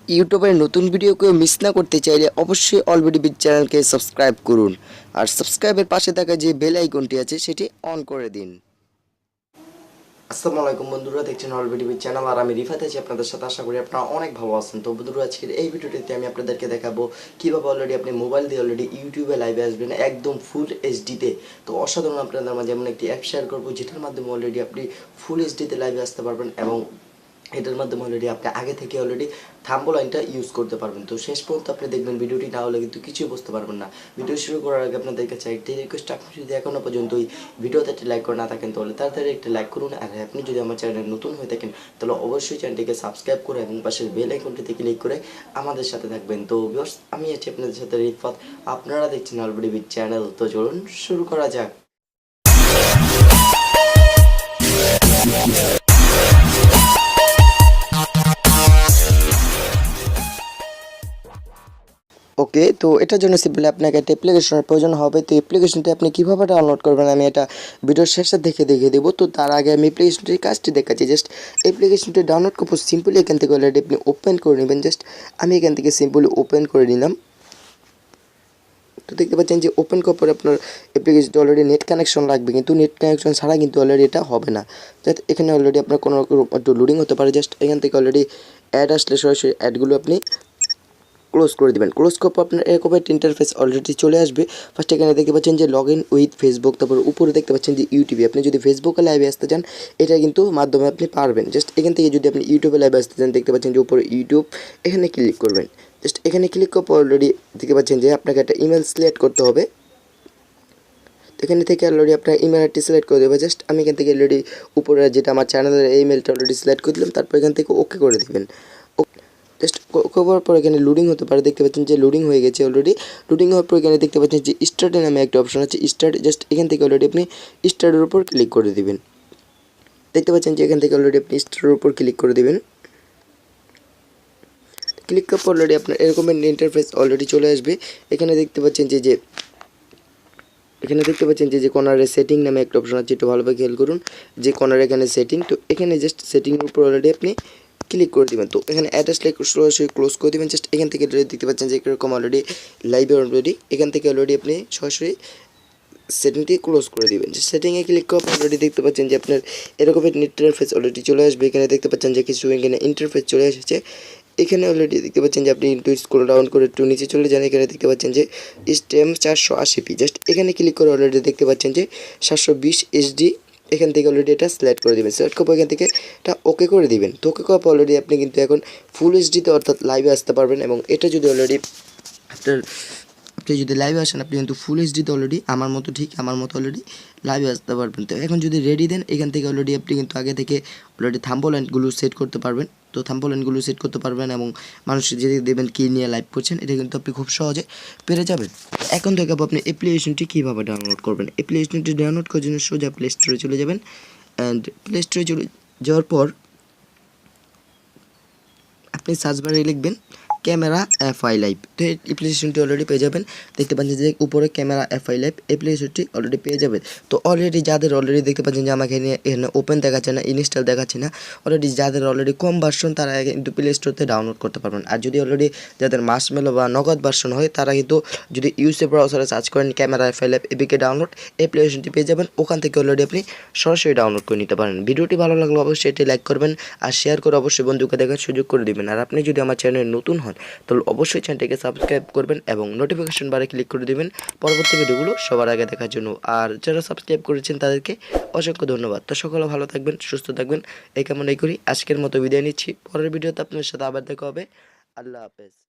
ইউটিউবের নতুন ভিডিও কেউ মিস না করতে চাইলে অবশ্যই অলরেডি বিট চ্যানেলকে সাবস্ক্রাইব করুন আর সাবস্ক্রাইবের পাশে থাকা যে বেল আইকনটি আছে সেটি অন করে দিন। আসসালামু আলাইকুম বন্ধুরা, দেখছেন অলরেডি বিট চ্যানেল আর আমি রিফাত আছি আপনাদের সাথে। আশা করি আপনারা অনেক ভালো আছেন। তো বন্ধুরা, আজকের এই ভিডিওটিতে আমি আপনাদেরকে দেখাবো কীভাবে অলরেডি আপনি মোবাইল দিয়ে অলরেডি ইউটিউবে লাইভে আসবেন একদম ফুল এইচডিতে। তো অসাধারণ আপনাদের মাঝে এমন একটি অ্যাপ শেয়ার করবো যেটার মাধ্যমে অলরেডি আপনি ফুল এইচডিতে লাইভে আসতে পারবেন এবং এটার মাধ্যমে অলরেডি আপনি আগে থেকে অলরেডি থাম্বলাইনটা ইউজ করতে পারবেন। তো শেষ পর্যন্ত আপনি দেখবেন, ভিডিওটি না হলে কিন্তু কিছুই বুঝতে পারবেন না। ভিডিও শুরু করার আগে আপনাদের কাছে একটি রিকোয়েস্ট, আপনি যদি এখনও পর্যন্ত ওই ভিডিওতে একটি লাইক করে না থাকেন তাহলে তাড়াতাড়ি একটি লাইক করুন। আর আপনি যদি আমার চ্যানেলে নতুন হয়ে থাকেন তাহলে অবশ্যই চ্যানেলটিকে সাবস্ক্রাইব করে এবং পাশের বেল আইকনটিতে ক্লিক করে আমাদের সাথে থাকবেন। তো ভিউয়ার্স, আমি আছি আপনাদের সাথে রিফাত, আপনারা দেখছেন অলরেডি বিট চ্যানেল। তো চলুন শুরু করা যাক। ওকে, তো এটার জন্য সিম্পলি আপনাকে একটা অ্যাপ্লিকেশনের প্রয়োজন হবে। তো অ্যাপ্লিকেশনটি আপনি কীভাবে ডাউনলোড করবেন আমি এটা ভিডিওর শেষে দেখিয়ে দেবো। তো তার আগে আমি অ্যাপ্লিকেশনটির কাজটি দেখাচ্ছি। জাস্ট অ্যাপ্লিকেশনটি ডাউনলোড করবো সিম্পলি এখান থেকে অলরেডি আপনি ওপেন করে নেবেন। জাস্ট আমি এখান থেকে সিম্পলি ওপেন করে নিলাম। তো দেখতে পাচ্ছেন যে ওপেন করার পরে আপনার অ্যাপ্লিকেশনটি অলরেডি নেট কানেকশন লাগবে, কিন্তু নেট কানেকশন ছাড়া কিন্তু অলরেডি এটা হবে না। জাস্ট এখানে অলরেডি আপনার কোনো একটু লোডিং হতে পারে। জাস্ট এখান থেকে অলরেডি অ্যাড আসলে সরাসরি অ্যাডগুলো আপনি ক্লোজ করে দেবেন। ক্লোজ করার পর আপনার এরকম একটা ইন্টারফেস অলরেডি চলে আসবে। ফার্স্ট এখানে দেখতে পাচ্ছেন যে লগ ইন উইথ ফেসবুক, তারপর উপরে দেখতে পাচ্ছেন যে ইউটিউবে। আপনি যদি ফেসবুকে লাইভে আসতে চান এটা কিন্তু মাধ্যমে আপনি পারবেন। জাস্ট এখান থেকে যদি আপনি ইউটিউবে লাইভে আসতে চান দেখতে পাচ্ছেন যে উপরে ইউটিউব, এখানে ক্লিক করবেন। জাস্ট এখানে ক্লিক করার পর অলরেডি দেখতে পাচ্ছেন যে আপনাকে একটা ইমেল সিলেক্ট করতে হবে। এখানে থেকে অলরেডি আপনার ইমেল আইডি সিলেক্ট করে দেবে। জাস্ট আমি এখান থেকে অলরেডি উপরে যেটা আমার চ্যানেলের ইমেলটা অলরেডি সিলেক্ট করে দিলাম, তারপর এখান থেকে ওকে করে দেবেন। জাস্ট করার পর এখানে লোডিং হতে পারে। দেখতে পাচ্ছেন যে লোডিং হয়ে গেছে অলরেডি। লোডিং হওয়ার পর এখানে দেখতে পাচ্ছেন যে স্টার্ট নামে একটা অপশন আছে, স্টার্ট। জাস্ট এখান থেকে অলরেডি আপনি স্টার্টের উপর ক্লিক করে দেবেন। দেখতে পাচ্ছেন যে এখান থেকে অলরেডি আপনি স্টার্টের উপর ক্লিক করে দেবেন। ক্লিক করার পর অলরেডি আপনার এরকম ইন্টারফেস অলরেডি চলে আসবে। এখানে দেখতে পাচ্ছেন যে কর্নারে সেটিং নামে একটা অপশন আছে, একটু ভালোভাবে খেয়াল করুন যে কর্নারে এখানে সেটিং। তো এখানে জাস্ট সেটিংয়ের উপর অলরেডি আপনি ক্লিক করে দেবেন। তো এখানে অ্যাটাচ লাইক সরাসরি ক্লোজ করে দেবেন। জাস্ট এখান থেকে দেখতে পাচ্ছেন যে এরকম অলরেডি লাইভে অলরেডি এখান থেকে অলরেডি আপনি সরাসরি সেটিংটি ক্লোজ করে দেবেন। যে সেটিংয়ে ক্লিক করার পর অলরেডি দেখতে পাচ্ছেন যে আপনার এরকম ইন্টারফেস অলরেডি চলে আসবে। এখানে দেখতে পাচ্ছেন যে কিছু এখানে ইন্টারফেস চলে এসেছে। এখানে অলরেডি দেখতে পাচ্ছেন যে আপনি একটু স্ক্রল ডাউন করে একটু নিচে চলে যান। এখানে দেখতে পাচ্ছেন যে স্টেম 480p। জাস্ট এখানে ক্লিক করে অলরেডি দেখতে পাচ্ছেন যে 720 HD। এখান থেকে অলরেডি এটা সিলেক্ট করে দেবেন। সিলেক্ট করার পর এখান থেকে এটা ওকে করে দিবেন। তো ওকে করার পর অলরেডি আপনি কিন্তু এখন ফুল এইচডিতে অর্থাৎ লাইভে আসতে পারবেন। এবং এটা যদি অলরেডি আপনি যদি লাইভে আসেন আপনি কিন্তু ফুল এইচডিতে অলরেডি আমার মতো অলরেডি লাইভে আসতে পারবেন। তো এখন যদি রেডি দেন এখান থেকে অলরেডি আপনি কিন্তু আগে থেকে অলরেডি থাম্বলাইনগুলো সেট করতে পারবেন। তো থাম্বলাইনগুলো সেট করতে পারবেন এবং মানুষ যদি দেবেন কী নিয়ে লাইভ করছেন এটা কিন্তু আপনি খুব সহজে পেরে যাবেন। এখন থেকে আপনি অ্যাপ্লিকেশনটি কীভাবে ডাউনলোড করবেন। অ্যাপ্লিকেশনটি ডাউনলোড করার জন্য সোজা প্লে স্টোরে চলে যাবেন। অ্যান্ড প্লে স্টোরে চলে যাওয়ার পর আপনি সার্চ বারে লিখবেন ক্যামেরা এফআই লাইভ। তো এই অ্যাপ্লিকেশনটি অলরেডি পেয়ে যাবেন। দেখতে পাচ্ছেন যে উপরে ক্যামেরা এফআই লাইভ অ্যাপ্লিকেশনটি অলরেডি পেয়ে যাবেন। তো অলরেডি যাদের অলরেডি দেখতে পাচ্ছেন যে আমাকে এখানে ওপেন দেখাচ্ছে না, ইনস্টল দেখাচ্ছে না, অলরেডি যাদের অলরেডি কম ভার্সন তারা কিন্তু প্লে স্টোরতে ডাউনলোড করতে পারবেন। আর যদি অলরেডি যাদের মার্শমেলো বা নগদ ভার্সন হয় তারা কিন্তু যদি ইউসি ব্রাউজারে সার্চ করেন camera FI live APK download অ্যাপ্লিকেশনটি পেয়ে যাবেন। ওখান থেকে অলরেডি আপনি সরাসরি ডাউনলোড করে নিতে পারেন। ভিডিওটি ভালো লাগলে অবশ্যই এটি লাইক করবেন আর শেয়ার করে অবশ্যই বন্ধুকে দেখার সুযোগ করে দেবেন। আর আপনি যদি আমার চ্যানেলে নতুন হন তাহলে অবশ্যই চ্যানেলটিকে সাবস্ক্রাইব করবেন এবং নোটিফিকেশন বারে ক্লিক করে দেবেন পরবর্তী ভিডিওগুলো সবার আগে দেখার জন্য। আর যারা সাবস্ক্রাইব করেছেন তাদেরকে অসংখ্য ধন্যবাদ। তো সকলে ভালো থাকবেন, সুস্থ থাকবেন, এই কামনাই করি। আজকের মতো বিদায় নিচ্ছি। পরের ভিডিওতে আপনার সাথে আবার দেখা হবে। আল্লাহ হাফেজ।